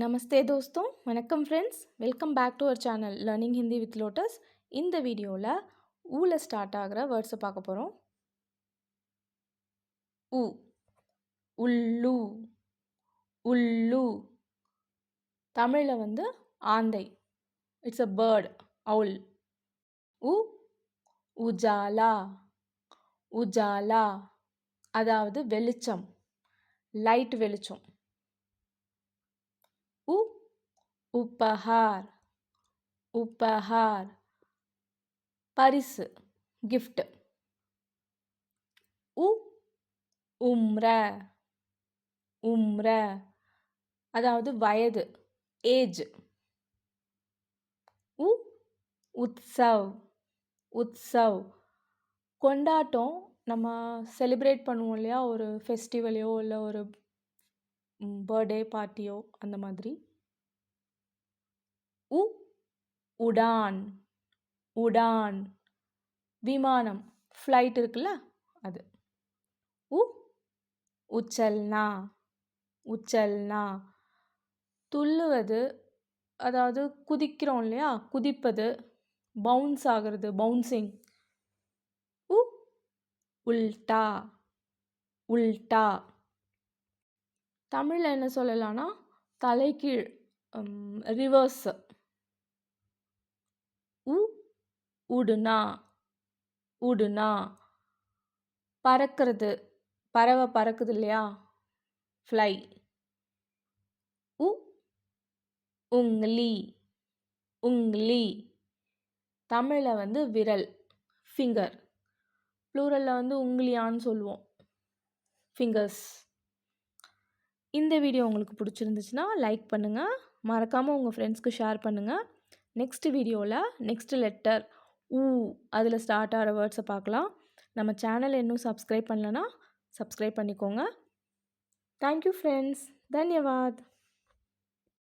நமஸ்தே தோஸ்தோம் வணக்கம் friends welcome back to our channel learning Hindi with Lotus. இந்த வீடியோவில் ஊல ஸ்டார்ட் ஆகிற வேர்ட்ஸை பார்க்க போகிறோம். உ உள்ளு உள்ளு தமிழில் வந்து ஆந்தை, இட்ஸ் அ பேர்ட், அவுல். உ உஜாலா உஜாலா அதாவது வெளிச்சம், லைட் வெளிச்சம். உ உபஹார் உபஹார் பரிசு, gift. உ உம்ர உம்ர அதாவது வயது, ஏஜ். உ உத்சவ் உத்சவ் கொண்டாட்டம், நம்ம செலிப்ரேட் பண்ணுவோம் இல்லையா, ஒரு ஃபெஸ்டிவலையோ இல்லை ஒரு பர்த்டே பார்ட்டியோ அந்த மாதிரி. உ உடான் உடான் விமானம், ஃப்ளைட் இருக்குல்ல அது. உ உச்சல்னா உச்சல்னா துள்ளுவது, அதாவது குதிக்கிறோம் இல்லையா, குதிப்பது, பவுன்ஸ் ஆகிறது, பவுன்சிங். உ உல்டா உல்டா தமிழில் என்ன சொல்லலாம்னா தலைகீழ், ரிவர்ஸ். உ உடுனா உடுனா பறக்கிறது, பறவை பறக்குது இல்லையா, ஃப்ளை. உ உங்லி உங்லி தமிழில் வந்து விரல், ஃபிங்கர். ப்ளூரலில் வந்து உங்கிலியான்னு சொல்லுவோம், ஃபிங்கர்ஸ். இந்த வீடியோ உங்களுக்கு பிடிச்சிருந்துச்சுன்னா லைக் பண்ணுங்கள், மறக்காமல் உங்கள் ஃப்ரெண்ட்ஸ்க்கு ஷேர் பண்ணுங்கள். நெக்ஸ்ட் வீடியோவில் நெக்ஸ்ட் லெட்டர் ஊ அதில் ஸ்டார்ட் ஆகிற வேர்ட்ஸை பார்க்கலாம். நம்ம சேனலை இன்னும் சப்ஸ்கிரைப் பண்ணலன்னா சப்ஸ்கிரைப் பண்ணிக்கோங்க. Thank you friends, தன்யவாத்.